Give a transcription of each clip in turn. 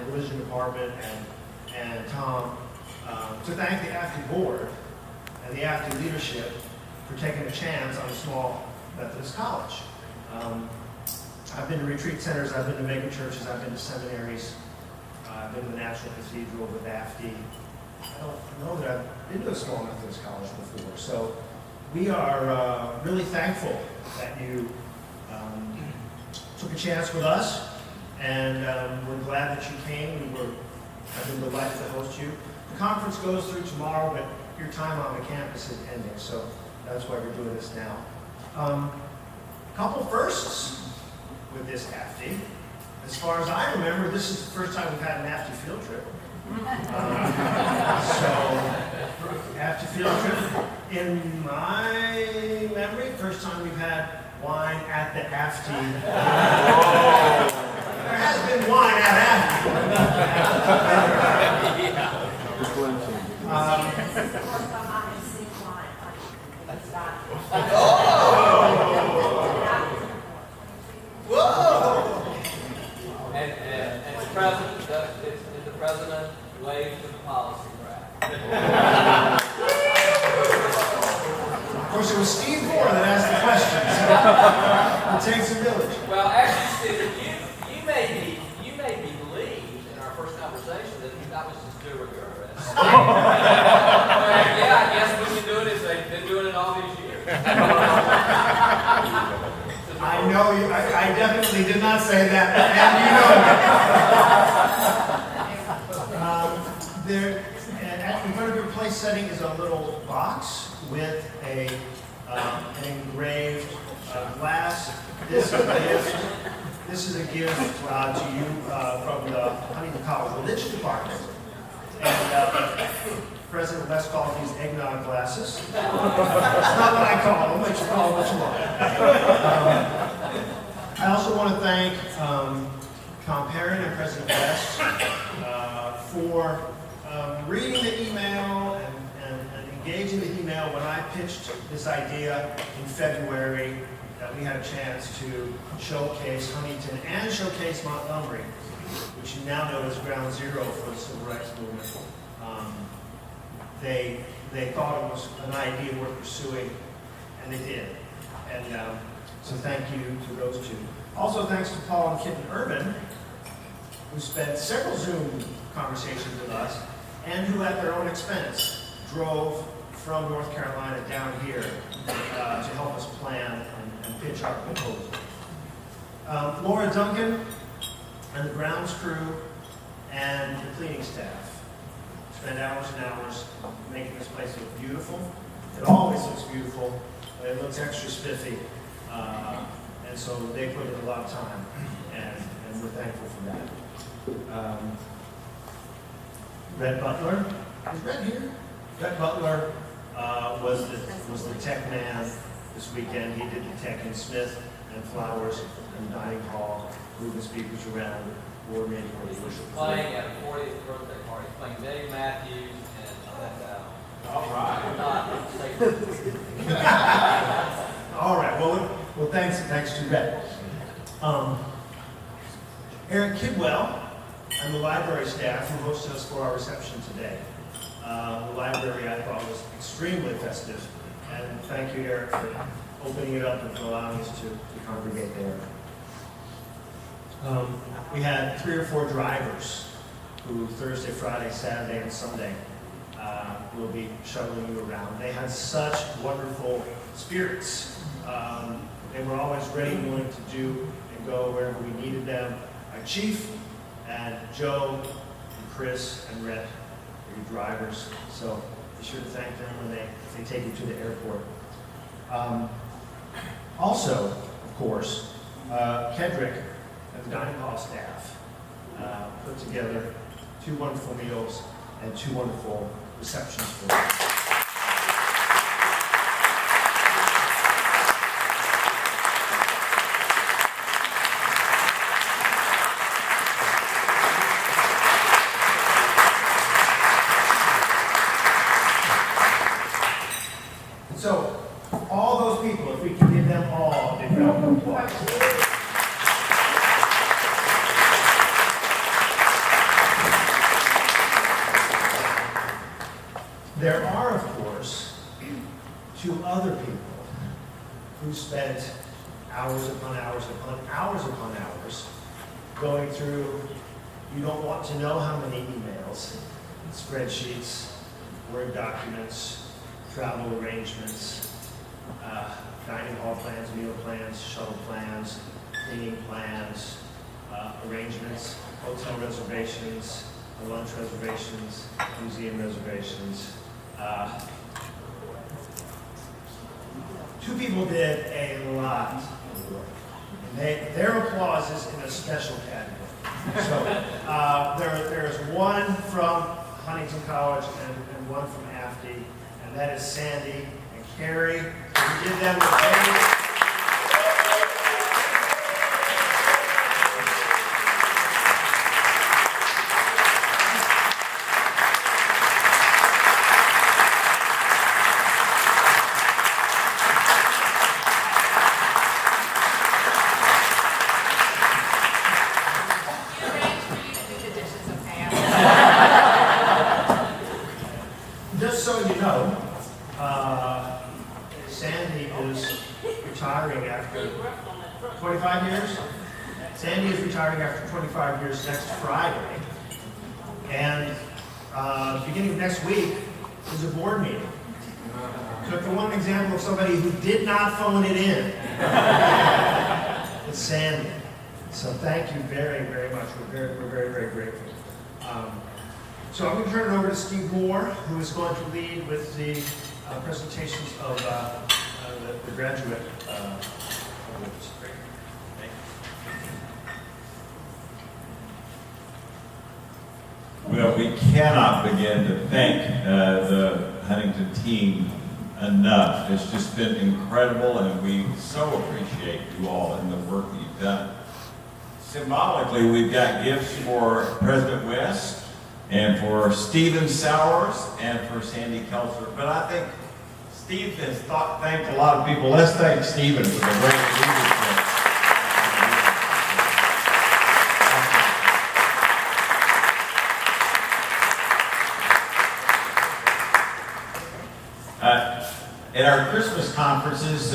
and the religion department and Tom to thank the AFTI board and the AFTI leadership for taking a chance on a small Methodist college. I've been to retreat centers, I've been to mega churches, I've been to seminaries, I've been to the National Cathedral with AFTI. I don't know that I've been to a small Methodist college before, so we are really thankful that you took a chance with us, and we're glad that you came. I've been delighted to host you. The conference goes through tomorrow, but your time on the campus is ending, so that's why we're doing this now. A couple firsts with this AFTI. As far as I remember, this is the first time we've had an AFTI field trip. AFTI field trip. In my memory, first time we've had wine at the AFTI. There has been wine at And the president waived the policy draft. Of course, it was Steve Moore that asked the questions. It takes a village. Well, actually, Stephen, you made me believe in our first conversation that I was just doing your yeah, I guess we can do it as they've been doing it all these years. I know you. I definitely did not say that, and you know that. There, in front of your place setting is a little box with an engraved glass. This is a gift to you from the Huntington College Religion Department. And President West calls these eggnog glasses. That's not what I call them, but you call them what you want. I also want to thank Tom Perrin and President West for reading the email and engaging the email when I pitched this idea in February that we had a chance to showcase Huntington and showcase Montgomery, which you now know is ground zero for the civil rights movement. They thought it was an idea worth pursuing, and they did. And so thank you to those two. Also thanks to Paul and Kitten Urban, who spent several Zoom conversations with us, and who at their own expense drove from North Carolina down here to help us plan and pitch our proposal. Laura Duncan and the grounds crew and the cleaning staff spend hours and hours making this place look beautiful. It always looks beautiful, but it looks extra spiffy. And so they put in a lot of time, and we're thankful for that. Red Butler, is Red here? Red Butler was the tech man this weekend. He did the tech in Smith and Flowers and Dining Hall, moving speakers around, coordinating with the worship. Playing at a 40th birthday party, playing Dave Matthews and All right. All right. Well, thanks to Red. Eric Kidwell and the library staff who hosted us for our reception today. The library, I thought, was extremely festive, and thank you, Eric, for opening it up and for allowing us to congregate there. We had 3 or 4 drivers who Thursday, Friday, Saturday, and Sunday will be shuttling you around. They had such wonderful spirits. They were always ready and willing to do and go wherever we needed them. Our chief and Joe and Chris and Rhett are your drivers, so be sure to thank them when they take you to the airport. Also, of course, Kedrick and the dining hall staff put together 2 wonderful meals and 2 wonderful receptions for us. So, all those people, if we can give them all a big round of applause. There are, of course, two other people who spent hours upon hours upon hours upon hours going through, you don't want to know how many emails, spreadsheets, Word documents, travel arrangements, dining hall plans, meal plans, shuttle plans, cleaning plans, arrangements, hotel reservations, lunch reservations, museum reservations. Two people did a lot of work. Their applause is in a special category. So there's one from Huntington College and one from AFD, and that is Sandy and Carrie. We give them a Just so you know, Sandy is retiring after 25 years. Sandy is retiring after 25 years next Friday. And beginning of next week is a board meeting. So if you want an example of somebody who did not phone it in, it's Sandy. So thank you very, very much. We're very, very grateful. So I'm going to turn it over to Steve Moore, who is going to lead with the presentations of the graduate awards. Great. Thank you. Well, we cannot begin to thank the Huntington team enough. It's just been incredible, and we so appreciate you all and the work that you've done. Symbolically, we've got gifts for President West, and for Stephen Sowers, and for Sandy Kelser. But I think Steve has thanked a lot of people. Let's thank Stephen for the great leadership. At our Christmas conferences,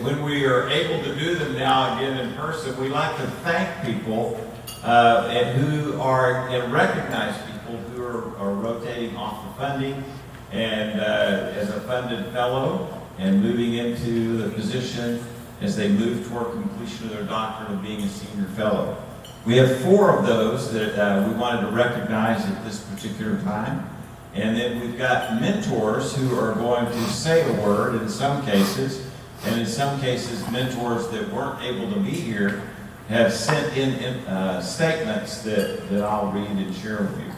when we are able to do them now again in person, we like to thank people and recognize people who are rotating off the funding and as a funded fellow and moving into the position as they move toward completion of their doctorate of being a senior fellow. We have 4 of those that we wanted to recognize at this particular time. And then we've got mentors who are going to say a word in some cases, and in some cases mentors that weren't able to be here have sent in statements that I'll read and share with you.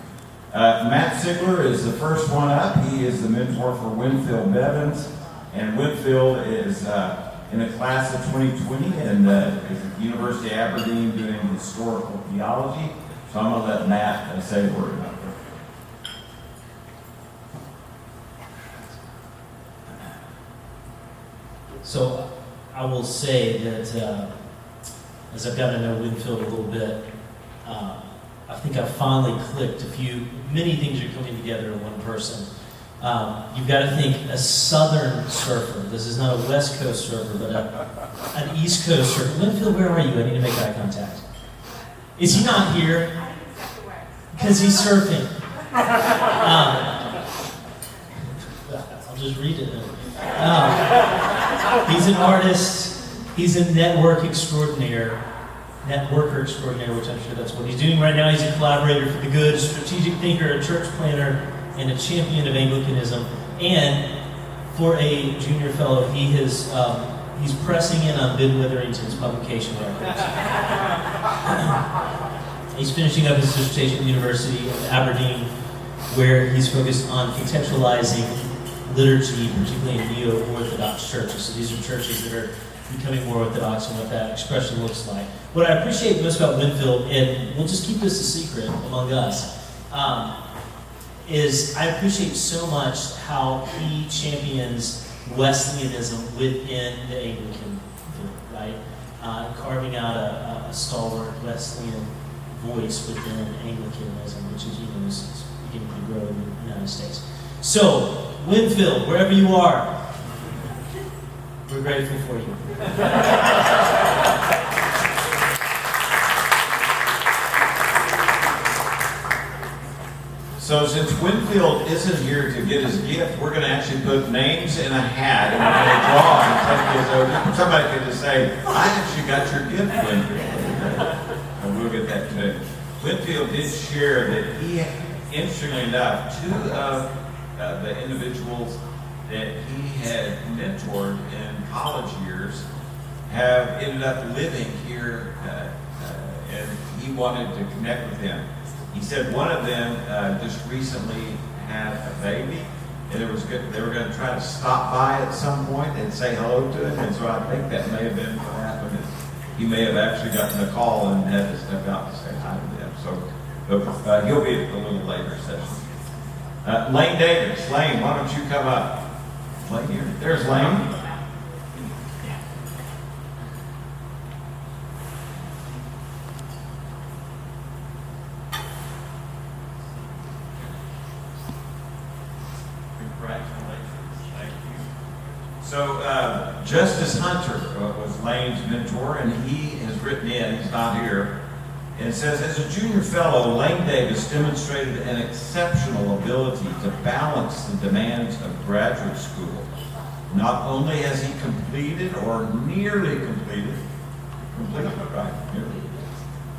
Matt Sigler is the first one up. He is the mentor for Winfield Bevins, and Winfield is in a class of 2020 and is at the University of Aberdeen doing historical theology. So I'm going to let Matt say a word about that. So I will say that as I've gotten to know Winfield a little bit, I think I've finally clicked many things are coming together in one person. You've got to think a southern surfer. This is not a West Coast surfer, but an East Coast surfer. Winfield, where are you? I need to make eye contact. Is he not here? Because he's surfing. I'll just read it then. He's an artist. He's a networker extraordinaire, which I'm sure that's what he's doing right now. He's a collaborator for the good, a strategic thinker, a church planner, and a champion of Anglicanism. And for a junior fellow, he's pressing in on Ben Witherington's publication records. He's finishing up his dissertation at the University of Aberdeen, where he's focused on contextualizing liturgy, particularly in neo-Orthodox churches. So these are churches that are becoming more Orthodox and what that expression looks like. What I appreciate most about Winfield, and we'll just keep this a secret among us, is I appreciate so much how he champions Wesleyanism within the Anglican field, right? Carving out a stalwart Wesleyan voice within Anglicanism, which is beginning to grow in the United States. So, Winfield, wherever you are, we're grateful for you. So since Winfield isn't here to get his gift, we're going to actually put names in a hat and we're going to draw and take his over. Somebody could just say, I actually got your gift, Winfield. And we'll get that today. Winfield did share that he, interestingly enough, two of the individuals that he had mentored in college years have ended up living here, and he wanted to connect with them. He said one of them just recently had a baby, and they were going to try to stop by at some point and say hello to him, and so I think that may have been what happened. He may have actually gotten a call and had to step out to say hi to them. So he'll be at a little later session. Lane Davis. Lane, why don't you come up? Lane here. There's Lane. So Justice Hunter was Lane's mentor, and he has written in, he's not here, and it says, as a junior fellow, Lane Davis demonstrated an exceptional ability to balance the demands of graduate school. Not only has he completed or nearly completed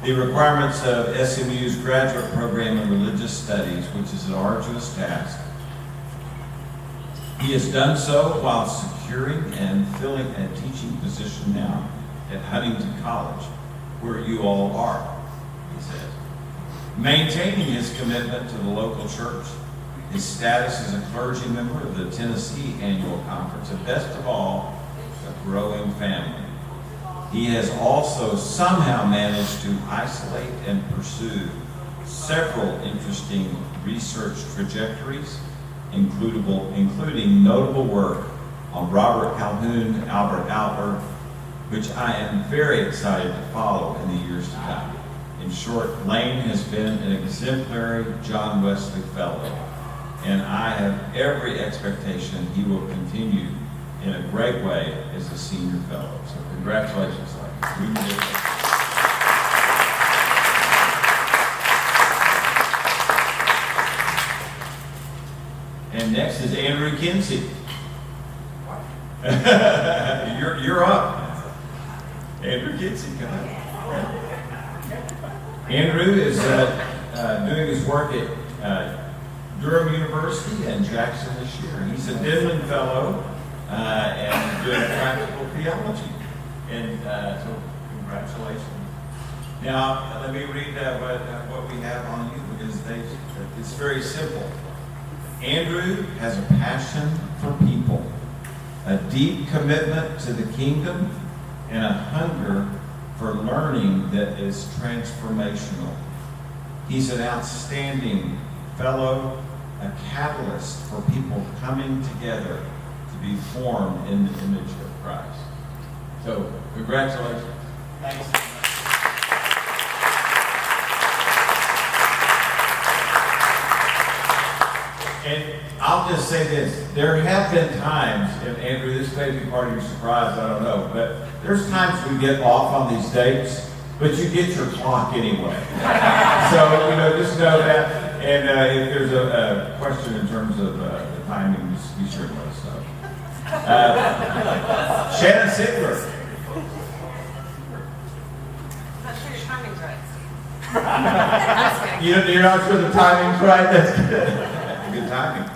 the requirements of SMU's graduate program in religious studies, which is an arduous task, he has done so while securing and filling a teaching position now at Huntington College, where you all are, he says. Maintaining his commitment to the local church, his status as a clergy member of the Tennessee Annual Conference, and best of all, a growing family. He has also somehow managed to isolate and pursue several interesting research trajectories, including notable work on Robert Calhoun, Albert Outler, which I am very excited to follow in the years to come. In short, Lane has been an exemplary John Wesley Fellow, and I have every expectation he will continue in a great way as a senior fellow. So congratulations, Lane. We did it. And next is Andrew Kinsey. You're up. Andrew Kinsey, come on. Andrew is doing his work at Durham University and Jackson this year. He's a Denman Fellow and doing practical theology. And so congratulations. Now, let me read what we have on you, because it's very simple. Andrew has a passion for people, a deep commitment to the kingdom, and a hunger for learning that is transformational. He's an outstanding fellow, a catalyst for people coming together to be formed in the image of Christ. So, congratulations. Thanks. And I'll just say this, there have been times, and Andrew, this may be part of your surprise, I don't know, but there's times we get off on these dates, but you get your clock anyway. So, just know that, and if there's a question in terms of the timing, just be sure to let us know. Shannon Sigler. I'm not sure your timing's right. You're not sure the timing's right? That's good. Good timing.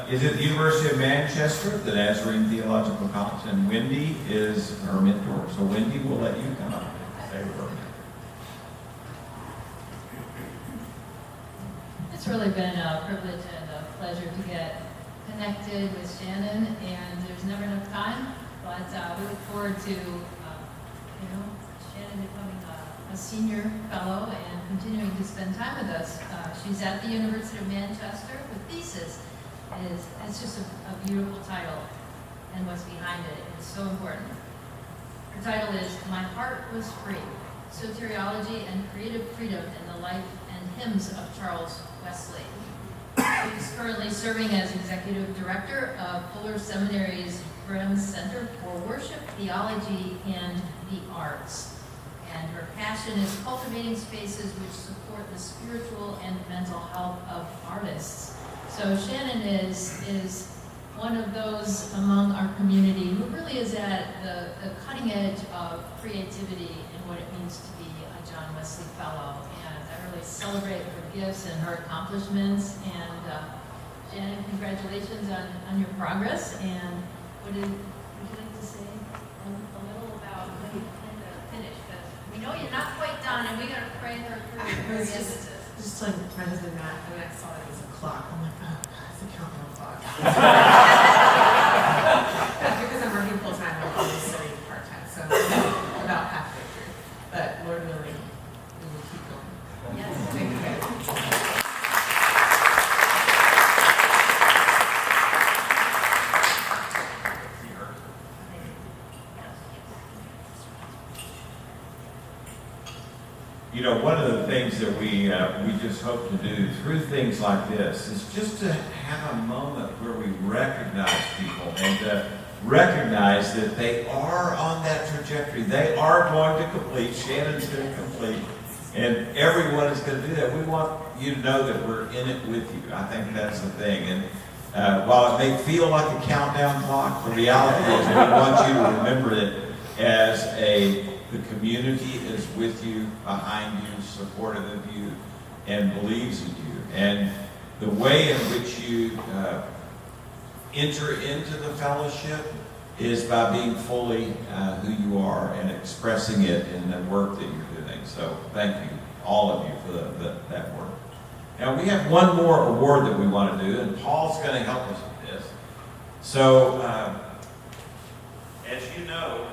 Is at the University of Manchester, the Nazarene Theological College, and Wendy is her mentor. So Wendy, we'll let you come up and say a word. It's really been a privilege and a pleasure to get connected with Shannon, and there's never enough time, but we look forward to, Shannon becoming a senior fellow and continuing to spend time with us. She's at the University of Manchester. The thesis it's just a beautiful title, and what's behind it is so important. Her title is My Heart Was Free, Soteriology and Creative Freedom in the Life and Hymns of Charles Wesley. She's currently serving as Executive Director of Fuller Seminary's Brehm Center for Worship, Theology, and the Arts. And her passion is cultivating spaces which support the spiritual and mental health of artists. So Shannon is one of those among our community who really is at the cutting edge of creativity and what it means to be a John Wesley Fellow. And I really celebrate her gifts and her accomplishments. And Shannon, congratulations on your progress. And would you like to say a little about when you plan to finish? Because we know you're not quite done, and we got to pray her through. Just like my husband Matt, when I saw it was a clock, I'm like, oh, it's a countdown clock. Because I'm working full time, I'm always studying part time, so I'm about halfway through. But Lord willing, we will keep going. Yes. Thank you guys. You know, one of the things that we just hope to do through things like this is just to have a moment where we recognize people and to recognize that they are on that trajectory. They are going to complete. Shannon's going to complete. And everyone is going to do that. We want you to know that we're in it with you. I think that's the thing. And while it may feel like a countdown clock, the reality is we want you to remember it as the community is with you, behind you, supportive of you, and believes in you. And the way in which you enter into the fellowship is by being fully who you are and expressing it in the work that you're doing. So thank you, all of you, for that work. Now we have one more award that we want to do, and Paul's going to help us with this. So, as you know,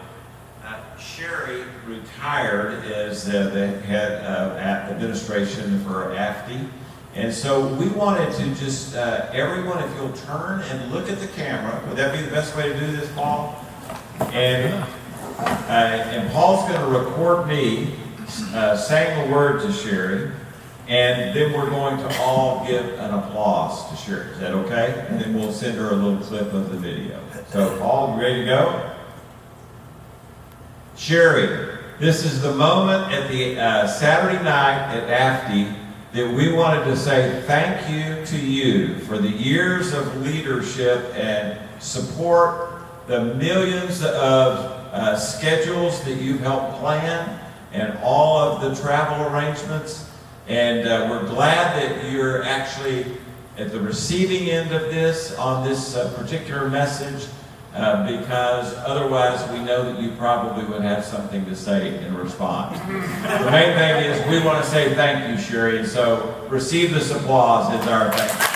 Sherry retired as the head of administration for AFD. And so we wanted to just, everyone, if you'll turn and look at the camera, would that be the best way to do this, Paul? And Paul's going to record me saying the word to Sherry, and then we're going to all give an applause to Sherry. Is that okay? And then we'll send her a little clip of the video. So, Paul, you ready to go? Sherry, this is the moment at the Saturday night at AFD that we wanted to say thank you to you for the years of leadership and support, the millions of schedules that you've helped plan, and all of the travel arrangements. And we're glad that you're actually at the receiving end of this on this particular message. Because otherwise we know that you probably would have something to say in response. The main thing is we want to say thank you, Sherry, and so receive this applause as our thank you.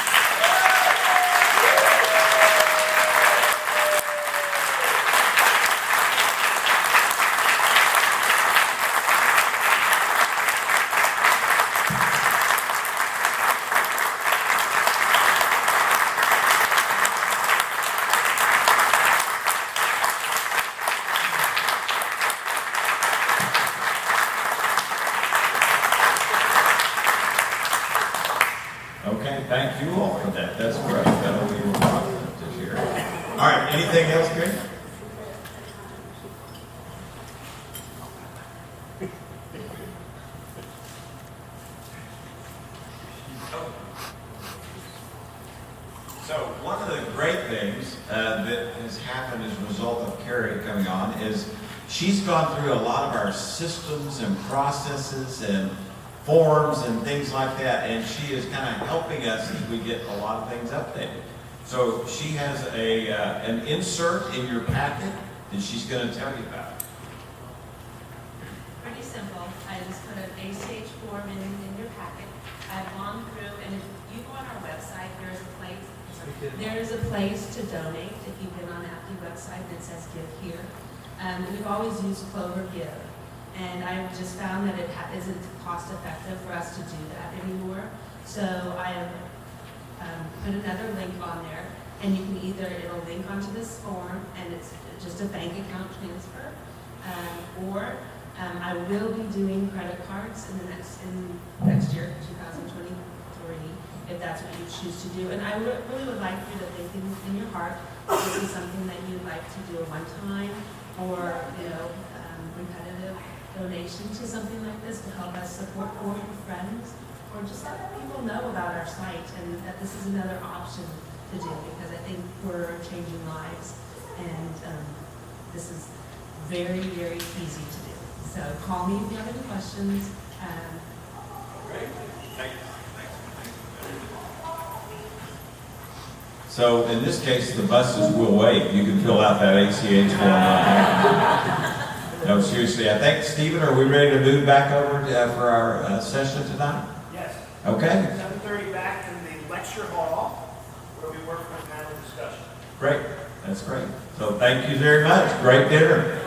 Thank you all for that. That's great. That'll be real positive this year. All right. Anything else, Greg? So one of the great things that has happened as a result of Carrie coming on is she's gone through a lot of our systems and processes and forms and things like that, and she is kind of helping us as we get a lot of things updated. So she has an insert in your packet that she's going to tell you about. Pretty simple. I just put an ACH form in your packet. I've gone through, and if you go on our website, there is a place to donate. If you've been on the AFD website that says Give Here. We've always used Clover Give. And I've just found that it isn't cost effective for us to do that anymore. So I have put another link on there, and you can it'll link onto this form, and it's just a bank account transfer, or I will be doing credit cards in next year, 2023, if that's that's what you choose to do. And I really would like you to think in your heart, if this is something that you'd like to do at one time, or, repetitive donation to something like this to help us support or your friends, or just let people know about our site and that this is another option to do, because I think we're changing lives, and this is very, very easy to do. So call me if you have any questions. Great. Thank you. So in this case, the buses will wait. You can fill out that ACH form. No, seriously, I think, Stephen, are we ready to move back over for our session tonight? Yes. Okay, 7:30 back in the lecture hall, where we work with panel discussion. great. That's great. So thank you very much. Great dinner.